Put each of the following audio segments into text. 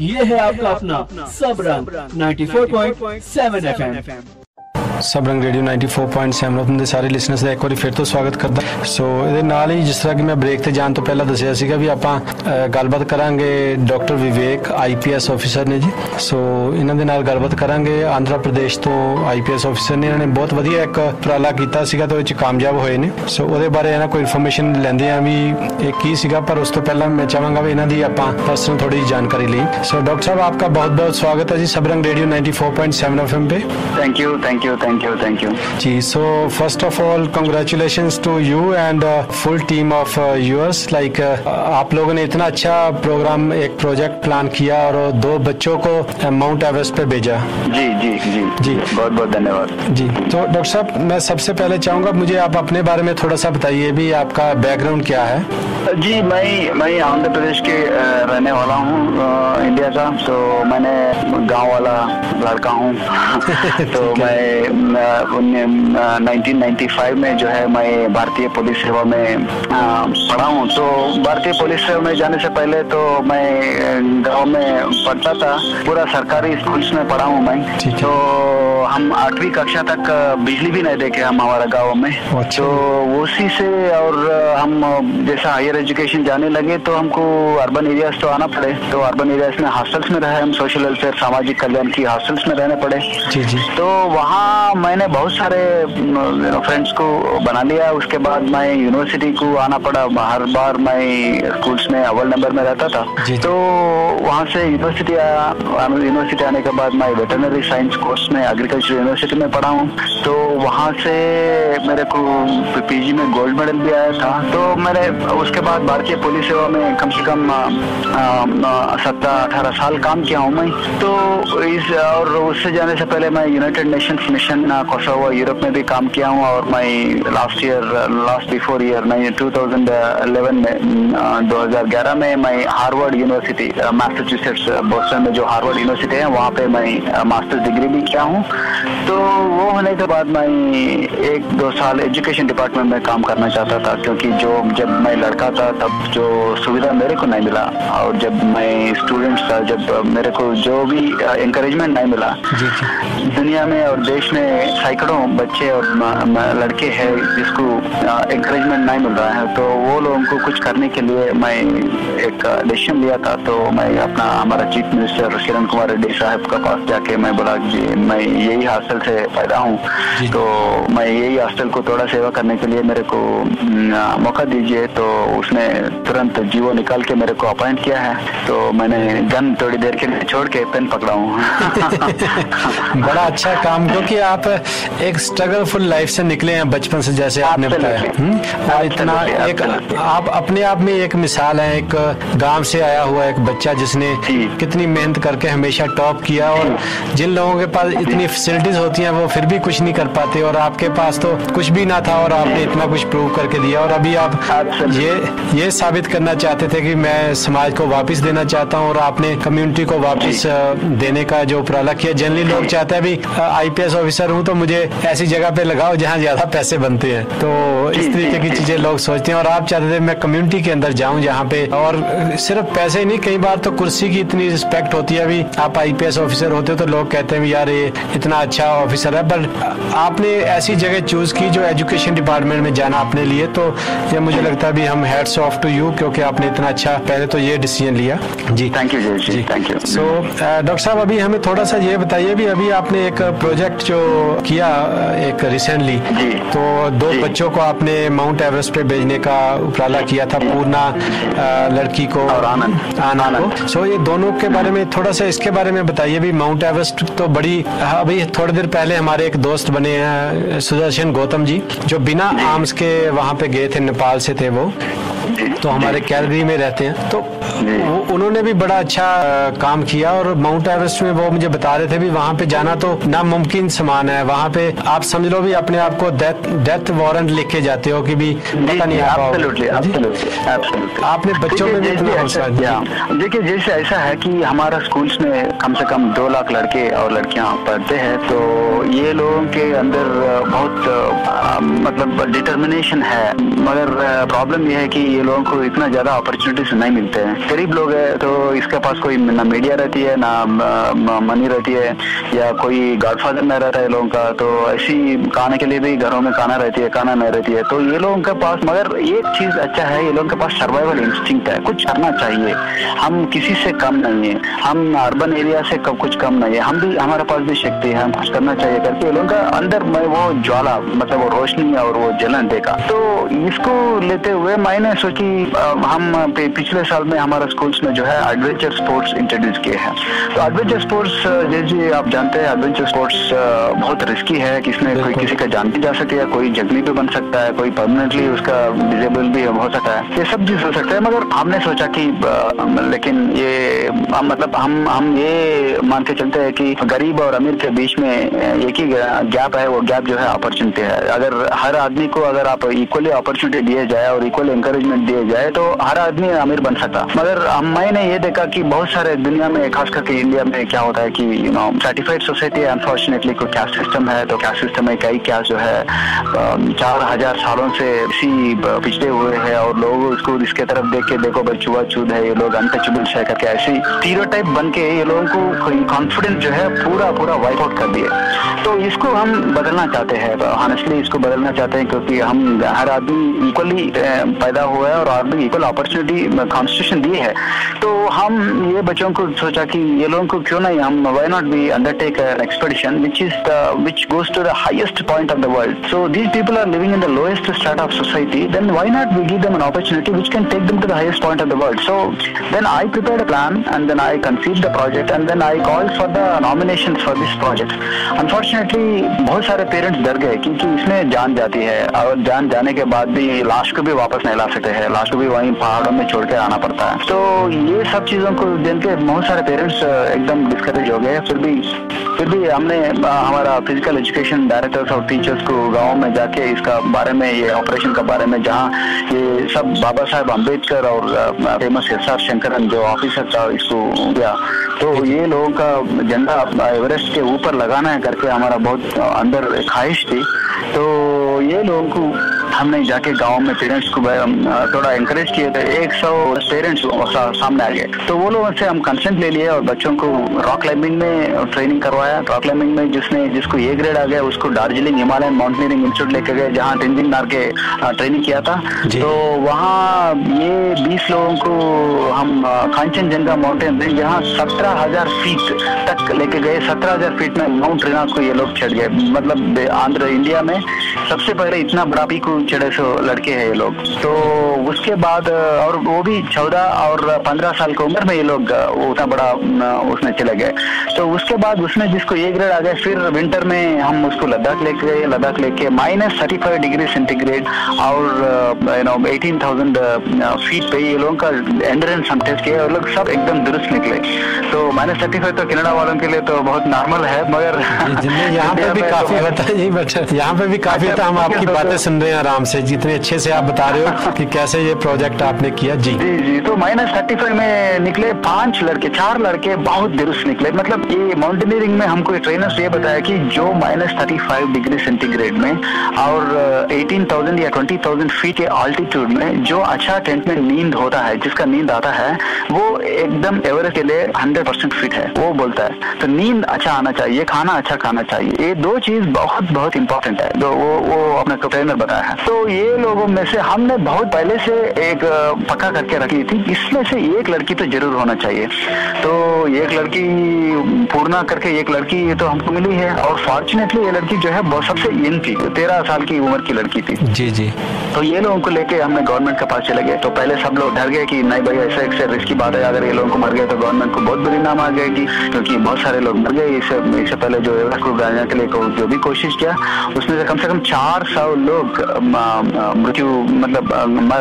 ये है आपका अपना सब रंग 94.7 FM। सब रंग रेडियो 94.7 अपने ਸਾਰੇ ਲਿਸਨਰਸ ਦਾ ਇੱਕ ਵਾਰੀ ਫਿਰ ਤੋਂ ਸਵਾਗਤ ਕਰਦਾ। ਸੋ ਇਹਦੇ ਨਾਲ ਹੀ ਜਿਸ ਤਰ੍ਹਾਂ ਕਿ ਮੈਂ ਬ੍ਰੇਕ ਤੇ ਜਾਣ ਤੋਂ ਪਹਿਲਾਂ ਦੱਸਿਆ ਸੀਗਾ ਵੀ ਆਪਾਂ ਗੱਲਬਾਤ ਕਰਾਂਗੇ ਡਾਕਟਰ ਵਿਵੇਕ IPS ਆਫੀਸਰ ਨੇ ਜੀ। ਸੋ ਇਹਨਾਂ ਦੇ ਨਾਲ ਗੱਲਬਾਤ ਕਰਾਂਗੇ। ਆਂਧਰਾ ਪ੍ਰਦੇਸ਼ ਤੋਂ IPS ਆਫੀਸਰ ਨੇ। ਇਹਨਾਂ ਨੇ ਬਹੁਤ ਵਧੀਆ ਇੱਕ ਉਪਰਾਲਾ ਕੀਤਾ ਸੀਗਾ ਤੇ ਉਹ 'ਚ ਕਾਮਯਾਬ ਹੋਏ ਨੇ। ਸੋ ਉਹਦੇ ਬਾਰੇ ਇਹਨਾਂ ਕੋਈ ਇਨਫੋਰਮੇਸ਼ਨ ਲੈਂਦੇ ਆ ਵੀ ਇਹ ਕੀ ਸੀਗਾ, ਪਰ ਉਸ ਤੋਂ ਪਹਿਲਾਂ ਮੈਂ ਚਾਹਾਂਗਾ ਵੀ ਇਹਨਾਂ ਦੀ ਆਪਾਂ ਪਰਸਨਲ ਥੋੜੀ ਜਾਣਕਾਰੀ ਲਈ। ਸੋ डॉक्टर साहब आपका बहुत बहुत स्वागत है जी सब रंग रेडियो 94.7 FM पे। थैंक यू जी। So first of all congratulations to you and full team of yours. Like आप लोगों ने इतना अच्छा प्रोग्राम एक प्रोजेक्ट प्लान किया और 2 बच्चों को माउंट एवरेस्ट पे भेजा। जी जी जी जी बहुत बहुत धन्यवाद जी। तो डॉक्टर साहब मैं सबसे पहले चाहूँगा मुझे आप अपने बारे में थोड़ा सा बताइए भी आपका बैकग्राउंड क्या है। जी मैं आंध्र प्रदेश के रहने वाला हूँ, इंडिया का। तो मैंने गांव वाला लड़का हूँ। तो मैं 1995 में जो है मैं भारतीय पुलिस सेवा में पढ़ा हूँ। तो भारतीय पुलिस सेवा में जाने से पहले तो मैं गांव में पढ़ता था, पूरा सरकारी स्कूल्स में पढ़ा हूँ मैं। तो हम 8वीं कक्षा तक बिजली भी नहीं देखे हम हमारा गाँव में। तो उसी से और हम जैसा हायर एजुकेशन जाने लगे तो हमको अर्बन एरियाज तो आना पड़े। तो अर्बन एरियाज में हॉस्टल्स में रहे हम, सोशल वेलफेयर सामाजिक कल्याण की हॉस्टल्स में रहने पड़े। जी जी। तो वहाँ मैंने बहुत सारे फ्रेंड्स को बना लिया। उसके बाद मैं यूनिवर्सिटी को आना पड़ा। हर बार मैं स्कूल्स में अव्वल नंबर में रहता था। तो वहाँ से यूनिवर्सिटी आया। यूनिवर्सिटी आने के बाद मैं वेटरनरी साइंस कोर्स में एग्रीकल्चर यूनिवर्सिटी में पढ़ा हूँ। तो वहाँ से मेरे को PG में गोल्ड मेडल भी आया था। तो मैंने उसके बाद भारतीय पुलिस सेवा में कम से कम 17-18 साल काम किया हूँ मैं। तो और उससे जाने से पहले मैं United Nations mission Kosovo Europe में भी काम किया हूँ। और मैं लास्ट बिफोर ईयर 2011 में 2011 में मैं हार्वर्ड यूनिवर्सिटी मैसाचुसेट्स बोस्टन में जो हार्वर्ड यूनिवर्सिटी है वहाँ पे मैं मास्टर्स डिग्री भी किया हूँ। तो वो होने के बाद मैं 1-2 साल एजुकेशन डिपार्टमेंट में काम करना चाहता था, क्योंकि जब मैं लड़का था तब जो सुविधा मेरे को नहीं मिला, और जब मैं स्टूडेंट था जब मेरे को जो भी एनकरेजमेंट नहीं मिला। दुनिया में और देश में सैकड़ों बच्चे और लड़के हैं जिसको एनकरेजमेंट नहीं मिल रहा है। तो वो लोगों को कुछ करने के लिए मैं एक डिसीजन लिया था। तो मैं हमारा चीफ मिनिस्टर किरण कुमार रेड्डी साहब का पास जाके मैं बोला जी मैं यही हॉस्टल से पैदा हूँ, तो मैं यही हॉस्टल को थोड़ा सेवा करने के लिए मेरे को मौका दीजिए। तो उसने तुरंत जीवो निकाल के मेरे को अपॉइंट किया है। तो मैंने गन थोड़ी देर के लिए छोड़ के पेन पकड़ा हूँ। बड़ा अच्छा काम, क्योंकि आप एक स्ट्रगलफुल लाइफ से निकले हैं बचपन से, जैसे आपने बताया। और इतना एक आप अपने आप में एक मिसाल है, एक गांव से आया हुआ एक बच्चा जिसने कितनी मेहनत करके हमेशा टॉप किया। और जिन लोगों के पास इतनी फैसिलिटीज होती हैं वो फिर भी कुछ नहीं कर पाते, और आपके पास तो कुछ भी ना था और आपने इतना कुछ प्रूव करके दिया। और अभी आप ये साबित करना चाहते थे कि मैं समाज को वापस देना चाहता हूँ, और आपने कम्युनिटी को वापस देने का जो उपराला किया। जनरली लोग चाहते हैं भी IPS ऑफिसर हूँ तो मुझे ऐसी जगह पे लगाओ जहाँ ज्यादा पैसे बनते हैं। तो इस तरीके की चीजें लोग सोचते हैं, और आप चाहते थे मैं कम्युनिटी के अंदर जाऊँ जहाँ पे और सिर्फ पैसे नहीं, कई बार तो कुर्सी की इतनी रिस्पेक्ट होती है। अभी आप IPS ऑफिसर होते हो तो लोग कहते हैं यार ये इतना अच्छा ऑफिसर है, पर आपने ऐसी जगह चूज की जो एजुकेशन डिपार्टमेंट में जाना अपने लिए। तो ये मुझे लगता है भी हम हैट्स ऑफ टू यू, क्योंकि आपने इतना अच्छा पहले तो ये डिसीजन लिया जी। थैंक यू जी, थैंक यू। सो डॉक्टर साहब अभी हमें थोड़ा सा ये बताइए भी अभी आपने एक प्रोजेक्ट जो किया एक रिसेंटली, तो 2 बच्चों को आपने माउंट एवरेस्ट पे भेजने का उपराला किया था, पूर्णा लड़की को और आनंद को। सो ये दोनों के बारे में थोड़ा सा इसके बारे में बताइए भी। माउंट एवरेस्ट तो बड़ी, अभी थोड़ी देर पहले हमारे एक दोस्त बने हैं सुदर्शन गौतम जी, जो बिना आर्म्स के वहाँ पे गए थे, नेपाल से थे वो, तो हमारे कैलगरी में रहते हैं। तो उन्होंने भी बड़ा अच्छा काम किया, और माउंट एवरेस्ट में वो मुझे बता रहे थे भी वहाँ पे जाना तो नामुमकिन समान है। वहाँ पे आप समझ लो भी अपने आप को डेथ वारंट लिख के जाते हो कि भी पता नहीं आपने बच्चों में भी इतना हौसला दिया। देखिए जैसे ऐसा है कि हमारा स्कूल्स में कम से कम 2 लाख लड़के और लड़कियां पढ़ते हैं। तो ये लोगों के अंदर बहुत मतलब डिटर्मिनेशन है, मगर प्रॉब्लम ये है कि ये लोगों को इतना ज्यादा अपॉर्चुनिटीज नहीं मिलते हैं। गरीब लोग है तो इसके पास कोई ना मीडिया रहती है, ना मनी रहती है, या कोई गॉडफादर नहीं रहता है लोगों का, तो ऐसी खाने के लिए भी घरों में खाना रहती है, खाना नहीं रहती है। तो ये लोगों के पास मगर एक चीज अच्छा है, ये लोगों के पास सर्वाइवल इंस्टिंक्ट है, कुछ करना चाहिए। हम किसी से कम नहीं है, हम अर्बन एरिया से कुछ कम नहीं है, हम भी, हमारे पास भी शक्ति है, हम कुछ करना चाहिए करके ये लोगों का अंदर में वो ज्वाला, मतलब वो रोशनी और वो जलन देखा। तो इसको लेते हुए मैंने सोची हम पिछले साल में हमारा स्कूल्स में जो है एडवेंचर स्पोर्ट्स इंट्रोड्यूस किए हैं। तो एडवेंचर स्पोर्ट्स जैसे आप जानते हैं, एडवेंचर स्पोर्ट्स बहुत रिस्की है, किसमें कोई किसी का जान भी जा सकती है, कोई जख्मी भी बन सकता है, कोई परमानेंटली उसका डिसेबल भी हो सकता है, ये सब चीज हो सकता है। मगर हमने सोचा कि लेकिन ये मतलब हम ये मान के चलते हैं कि गरीब और अमीर के बीच में एक ही गैप है, वो गैप जो है अपॉर्चुनिटी है। अगर हर आदमी को अगर आप इक्वली अपॉर्चुनिटी दिए जाए और इक्वल एनकरेजमेंट दिए जाए तो हर आदमी अमीर बन सकता। मगर मैंने ये देखा कि बहुत सारे दुनिया में, खास करके इंडिया में क्या होता है कि सर्टिफाइड सोसाइटी अनफॉर्चुनेटली कोई कैस्ट सिस्टम है, तो कैस्ट सिस्टम में कई कैस्ट जो है 4000 सालों से इसी पिछड़े हुए हैं और लोग उसको इसके तरफ देख के देखो भाई छुआछूत है, ये लोग अनटचेबल्स है करके ऐसे स्टीरियोटाइप बन के ये लोगों को कॉन्फिडेंस जो है पूरा वाइप आउट कर दिए। तो इसको हम बदलना चाहते हैं, ऑनेस्टली इसको बदलना चाहते हैं, क्योंकि हम हर आदमी इक्वली पैदा हुआ है और आदमी इक्वल अपॉर्चुनिटी कॉन्स्टिट्यूशन दी है। तो हम ये बच्चों को सोचा कि ये लोगों को क्यों नहीं, हम why not we undertake an expedition which goes to the highest point of the world. So these people are living in the lowest strata of society, then why not we give them an opportunity which can take them to the highest point of the world. So then I prepared a plan and then I conceived the project and then I called for the nominations for this project. Unfortunately बहुत सारे parents डर गए क्योंकि इसमें जान जाती है और जान जाने के बाद भी लाश को भी वापस नहीं ला सकते हैं, लाश को भी वहीं पहाड़ों में छोड़ के आना पड़ता है। तो ये सब चीजों को देख के बहुत सारे पेरेंट्स एकदम डिस्करेज हो गए। फिर भी हमने हमारा फिजिकल एजुकेशन डायरेक्टर्स और टीचर्स को गाँव में जाके इसका बारे में, ये ऑपरेशन का बारे में, जहाँ ये सब बाबा साहेब अम्बेडकर और फेमस SR शंकरन जो ऑफिसर था इसको गया, तो ये लोगों का झंडा एवरेस्ट के ऊपर लगाना है करके हमारा बहुत अंदर ख्वाहिश थी। तो ये लोगों को हमने जाके गांव में पेरेंट्स को थोड़ा एनकरेज किए थे। 100 पेरेंट्स सामने आ गए, तो वो लोगों से हम कंसेंट ले लिए और बच्चों को रॉक क्लाइंबिंग में ट्रेनिंग करवाया। रॉक क्लाइंबिंग में जिसको A ग्रेड आ गया उसको दार्जिलिंग हिमालयन माउंटेनियरिंग इंस्टीट्यूट लेके गए, जहाँ तेंजिंग नार के ट्रेनिंग किया था। तो वहाँ ये 20 लोगों को हम कांचनजंगा माउंटेन रेंज, जहाँ 17,000 फीट तक लेके गए। 17,000 फीट में माउंट रेनास को ये लोग चढ़ गए। मतलब आंध्र इंडिया में सबसे पहले इतना बड़ा पीक चढ़े सो लड़के हैं ये लोग। तो उसके बाद और वो भी 14 और 15 साल की उम्र में ये लोग उतना बड़ा उसमें चले गए। तो उसके बाद उसमें जिसको A ग्रेड आ गए, फिर विंटर में हम उसको लद्दाख लेके गए। लद्दाख लेके -35 डिग्री सेंटीग्रेड और 18,000 फीट पे ये लोगों का एंड्योरेंस हम टेस्ट किए और लोग सब एकदम दुरुस्त निकले। तो -35 तो कनाडा वालों के लिए तो बहुत नॉर्मल है, मगर यहाँ पे भी काफी होता है जी बच्चा, यहाँ पे भी काफी होता है। हम आपकी बातें सुन रहे हैं आराम से, जितने अच्छे से आप बता रहे हो कि कैसे ये प्रोजेक्ट आपने किया। जी जी। तो -35 में निकले 4 लड़के बहुत दुरुस्त निकले। मतलब ये माउंटेनियरिंग में हमको ट्रेनर्स ये बताया कि जो -35 डिग्री सेंटीग्रेड में और 18,000 या 20,000 फीट के ऑल्टीट्यूड में जो अच्छा टेंट में नींद होता है, जिसका नींद आता है, वो एकदम एवरेस्ट के लिए 100% फिट है, वो बोलता है। तो नींद अच्छा आना चाहिए, खाना अच्छा खाना चाहिए, ये 2 चीज बहुत इंपॉर्टेंट है, जो वो अपना ट्रेनर बताया है। तो ये लोगों में से हमने बहुत पहले से एक पक्का करके रखी थी, इसमें से एक लड़की तो जरूर होना चाहिए। तो एक लड़की पूर्णा करके एक लड़की ये तो हमको मिली है और फॉर्चुनेटली ये लड़की जो है बहुत सबसे यंग थी, 13 साल की उम्र की लड़की थी। जी। तो ये लोगों को लेके हमने गवर्नमेंट के पास चले गए। तो पहले सब लोग डर गए कि नहीं भाई ऐसे रिस्की बात है, अगर ये लोगों को मर गए तो गवर्नमेंट को बहुत बुरी नाम आ जाएगी, क्योंकि बहुत सारे लोग मर गए। इससे पहले जो एवरेस्ट को जाने के लिए जो भी कोशिश किया उसमें से कम 400 लोग मृत्यु मतलब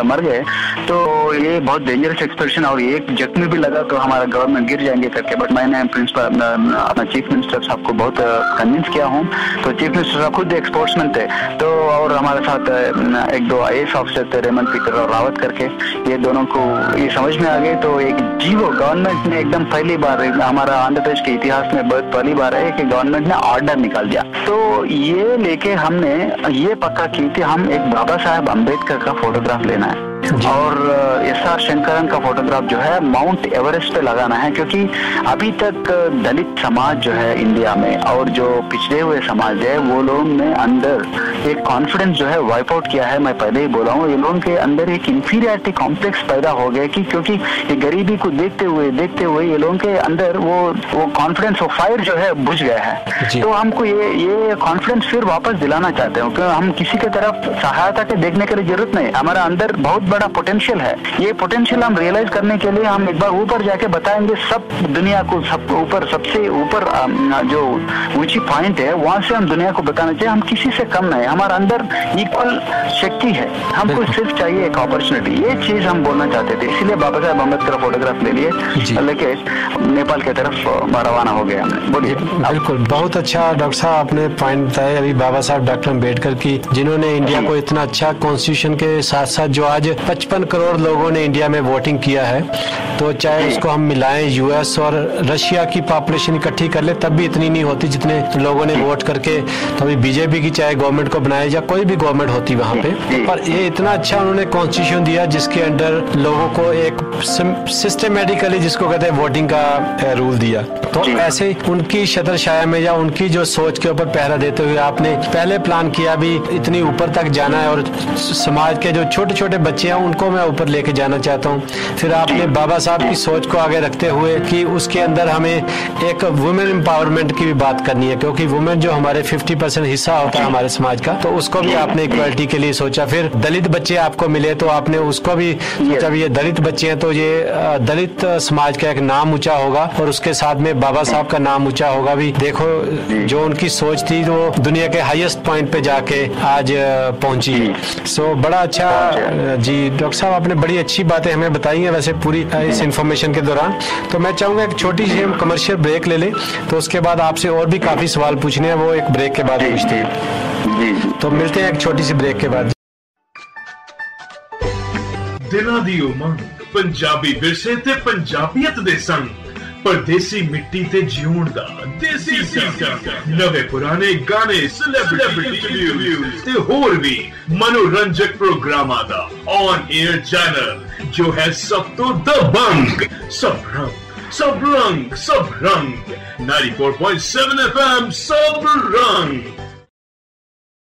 मर गए। तो ये बहुत डेंजरस एक्सपेडिशन और एक जख्मी भी लगा तो हमारा गवर्नमेंट गिर जाएंगे करके। बट मैंने प्रिंसिपल अपना चीफ मिनिस्टर साहब को बहुत कन्विंस किया हूँ। तो चीफ मिनिस्टर साहब खुद एक स्पोर्ट्समैन थे, तो और हमारे साथ 1-2 IAS ऑफिसर थे, रेमन पीटर और रावत करके, ये दोनों को ये समझ में आ गए। तो एक जीवो गवर्नमेंट ने एकदम पहली बार हमारा आंध्र प्रदेश के इतिहास में बहुत पहली बार है कि गवर्नमेंट ने ऑर्डर निकाल दिया। तो ये लेके हमने ये पक्का की थी हम एक बाबा साहेब अम्बेडकर का फोटोग्राफ लेना है। और एस.आर. शंकरन का फोटोग्राफ जो है माउंट एवरेस्ट पे लगाना है, क्योंकि अभी तक दलित समाज जो है इंडिया में और जो पिछड़े हुए समाज है वो लोग ने अंदर एक कॉन्फिडेंस जो है वाइप आउट किया है। मैं पहले ही बोला हूँ, ये लोगों के अंदर एक इंफीरियरिटी कॉम्प्लेक्स पैदा हो गया कि क्योंकि ये गरीबी को देखते हुए ये लोगों के अंदर वो कॉन्फिडेंस, वो फायर जो है बुझ गया है। तो हमको ये कॉन्फिडेंस फिर वापस दिलाना चाहते हैं, क्योंकि हम किसी के तरफ सहायता के देखने के लिए जरूरत नहीं, हमारा अंदर बहुत बड़ा पोटेंशियल है। ये पोटेंशियल हम रियलाइज करने के लिए हम एक बार ऊपर जाके बताएंगे सब दुनिया को, सबसे ऊपर जो ऊंची पॉइंट है वहां से हम दुनिया को बताना चाहिए हम किसी से कम नहीं, हमारा अंदर इक्वल शक्ति है, हमको सिर्फ चाहिए एक अपॉर्चुनिटी। ये चीज हम बोलना चाहते थे, इसीलिए बाबा साहब अम्बेडकर फोटोग्राफ ले लिए, लेके नेपाल की तरफ रवाना हो गए हमने। बोलिए। बिल्कुल, बहुत अच्छा डॉक्टर साहब आपने पॉइंट बताया अभी बाबा साहब डॉक्टर अम्बेडकर की, जिन्होंने इंडिया को इतना अच्छा कॉन्स्टिट्यूशन के साथ साथ जो आज 55 करोड़ लोगों ने इंडिया में वोटिंग किया है, तो चाहे उसको हम मिलाएं यूएस और रशिया की पॉपुलेशन इकट्ठी कर ले तब भी इतनी नहीं होती जितने लोगों ने वोट करके, तो अभी बीजेपी की चाहे गवर्नमेंट को बनाए या कोई भी गवर्नमेंट होती वहाँ पे, पर ये इतना अच्छा उन्होंने कॉन्स्टिट्यूशन दिया जिसके अंडर लोगों को एक सिस्टमेटिकली, जिसको कहते हैं वोटिंग का रूल दिया। तो ऐसे उनकी शतरछाया में या उनकी जो सोच के ऊपर पहरा देते हुए आपने पहले प्लान किया भी इतनी ऊपर तक जाना है और समाज के जो छोटे छोटे बच्चे हैं उनको मैं ऊपर लेके जाना चाहता हूँ। फिर आपने बाबा साहब की सोच को आगे रखते हुए कि उसके अंदर हमें एक वुमेन एम्पावरमेंट की भी बात करनी है, क्योंकि वुमेन जो हमारे 50% हिस्सा होता है हमारे समाज का, तो उसको भी आपने इक्वालिटी के लिए सोचा। फिर दलित बच्चे आपको मिले तो आपने उसको भी सोचा भी ये दलित बच्चे हैं तो ये दलित समाज का एक नाम ऊंचा होगा और उसके साथ में बाबा साहब का नाम ऊंचा होगा भी। देखो जो उनकी सोच थी वो दुनिया के हाईएस्ट पॉइंट पे जाके आज पहुंची। सो बड़ा अच्छा जी डॉक्टर साहब, आपने बड़ी अच्छी बातें हमें बताई हैं वैसे पूरी इस इंफॉर्मेशन के दौरान। तो मैं चाहूंगा एक छोटी सी हम कमर्शियल ब्रेक ले लें, तो उसके बाद आपसे और भी काफी सवाल पूछने हैं, वो एक ब्रेक के बाद पूछते हैं। तो मिलते हैं एक छोटी सी ब्रेक के बाद। दिलों दी उमंग, पंजाबी विरसे ते पंजाबियत दे संग, परदेसी मिट्टी ते जिउण दा देसी नवे पुराने गाने, सेलिब्रिटी रिव्यूज ते होर भी मनोरंजक प्रोग्रामां दा ऑन एयर चैनल जो है सब तो दबंग। सब रंग 94.7 FM सब रंग।